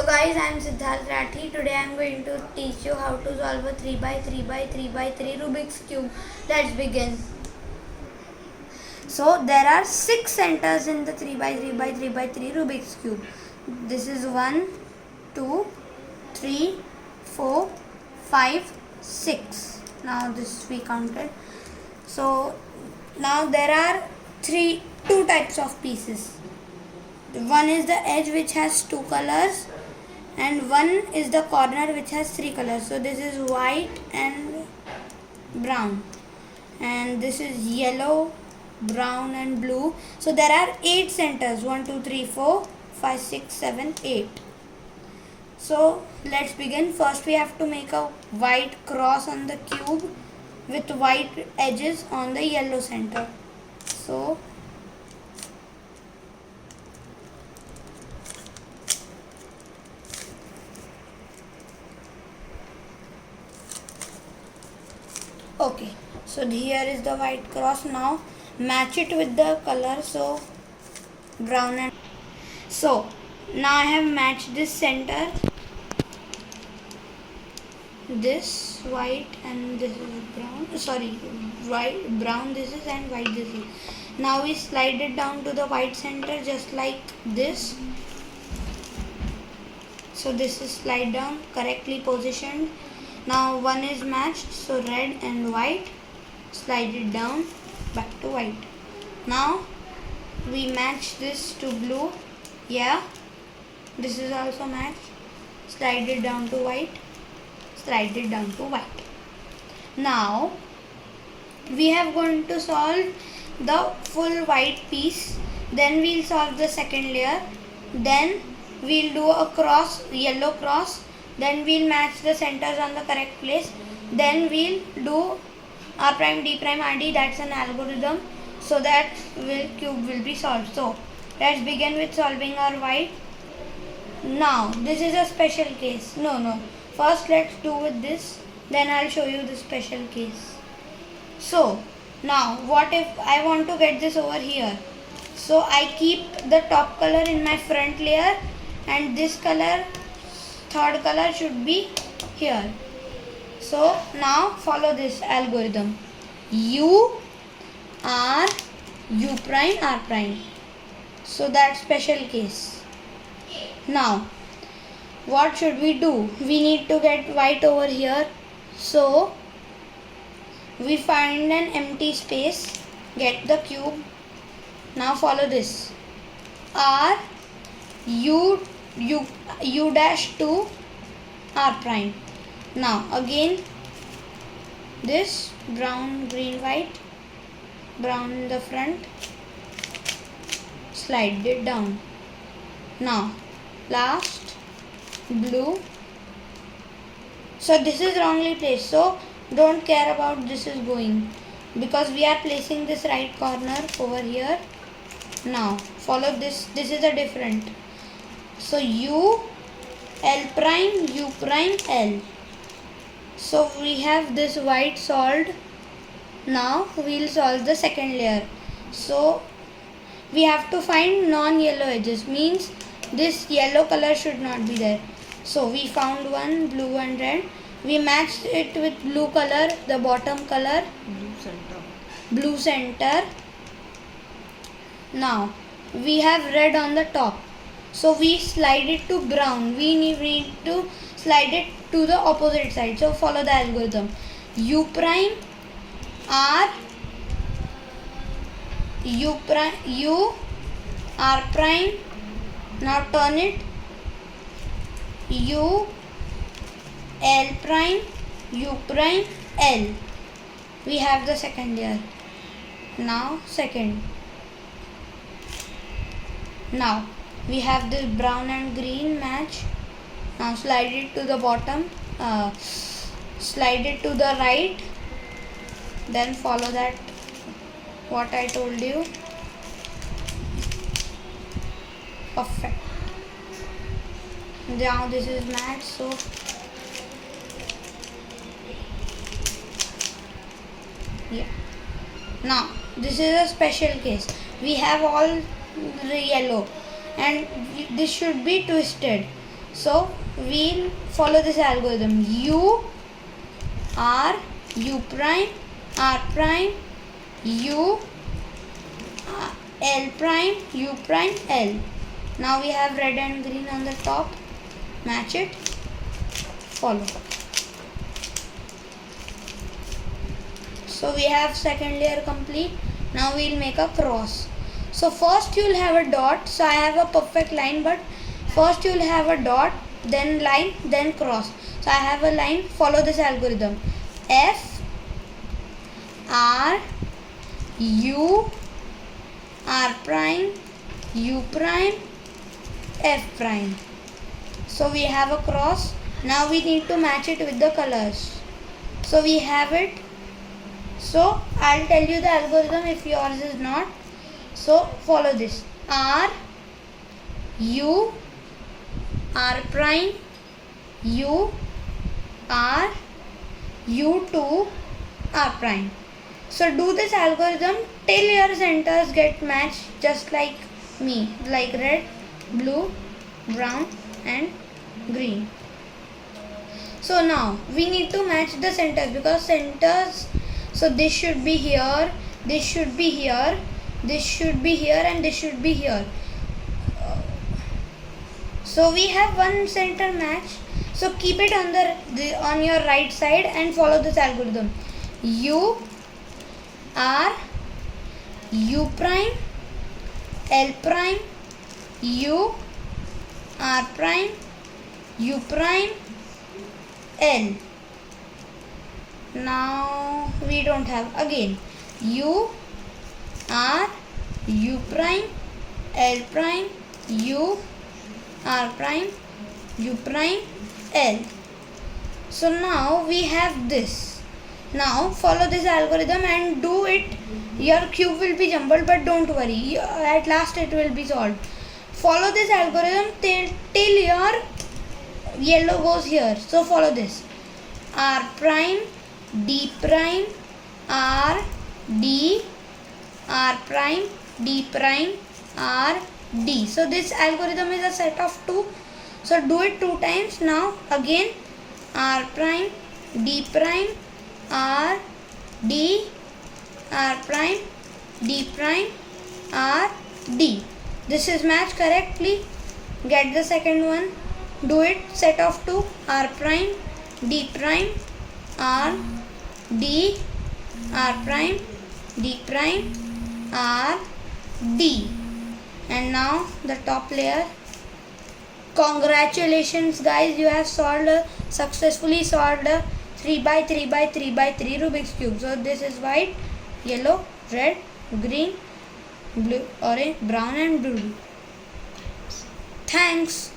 So guys, I am Siddharth Rathi. Today I am going to teach you how to solve a 3 by 3 by 3 by 3 Rubik's Cube. Let's begin. So there are 6 centers in the 3 by 3 by 3 by 3 Rubik's Cube. This is 1, 2, 3, 4, 5, 6. Now this we counted. So now there are two types of pieces. One is the edge which has 2 colors and one is the corner which has 3 colors. So this is white and brown, and this is yellow, brown and blue. So there are 8 centers, 1, 2, 3, 4, 5, 6, 7, 8. So let's begin. First we have to make a white cross on the cube with white edges on the yellow center. So okay, so here is the white cross. Now match it with the color, so brown and so now I have matched this center, this white and this is brown, white, brown this is and white this is. Now we slide it down to the white center just like this. So this is slide down, correctly positioned. Now one is matched, so red and white, slide it down back to white. Now we match this to blue, yeah, this is also matched, slide it down to white, slide it down to white. Now we have going to solve the full white piece, then we'll solve the second layer, then we'll do a cross, yellow cross, then we'll match the centers on the correct place, then we'll do R prime, D prime, RD, that's an algorithm, so that cube will be solved. So let's begin with solving our white. Now this is a special case. First let's do with this, then I'll show you the special case. So now what if I want to get this over here? So I keep the top color in my front layer and this color, third color, should be here. So now follow this algorithm. U, R, U prime, R prime. So that's special case. Now what should we do? We need to get white over here. So we find an empty space, get the cube. Now follow this. R, U dash to R prime. Now again this brown, green, white, brown in the front, slide it down. Now last blue. So this is wrongly placed, so don't care about this is going, because we are placing this right corner over here. Now follow this, this is a different. So U, L prime, U prime, L. So we have this white solved. Now we'll solve the second layer. So we have to find non-yellow edges, means this yellow color should not be there. So we found one, blue and red. We matched it with blue color, the bottom color, blue center. Now we have red on the top. So we slide it to brown. We need to slide it to the opposite side. So follow the algorithm. U prime, R, U, R prime. Now turn it. U, L prime, U prime, L. We have the second layer. Now second. Now we have this brown and green match. Now slide it to the bottom, slide it to the right, then follow that what I told you. Perfect. Now this is matched, so yeah. Now this is a special case. We have all the yellow and this should be twisted. So we'll follow this algorithm. U R U prime R prime U L prime U prime L. Now we have red and green on the top. Match it. Follow. So we have second layer complete. Now we'll make a cross. So first you'll have a dot. So I have a perfect line, but first you'll have a dot, then line, then cross. So I have a line. Follow this algorithm. F R U R prime U prime F prime. So we have a cross. Now we need to match it with the colors. So we have it. So I'll tell you the algorithm if yours is not. So follow this. R U R prime U R U2 R prime. So do this algorithm till your centers get matched just like me, like red, blue, brown and green. So now we need to match the centers, because centers, so this should be here, this should be here, this should be here and this should be here. So we have one center match. So keep it on your right side and follow this algorithm. U R U prime L prime U R prime U prime L. Now we don't have again U R U prime L prime U R prime U prime L. So now we have this. Now follow this algorithm and do it. Your cube will be jumbled, but don't worry, at last it will be solved. Follow this algorithm till your yellow goes here. So follow this. R prime D prime R D R prime D prime R D. So this algorithm is a set of 2. So do it 2 times. Now again R prime D prime R D R prime D prime R D. This is matched correctly. Get the second one. Do it set of 2. R prime D prime R D R prime D prime R D. And now the top layer. Congratulations guys, you have successfully solved a 3x3x3x3 Rubik's cube. So this is white, yellow, red, green, blue, orange, brown and blue. Thanks.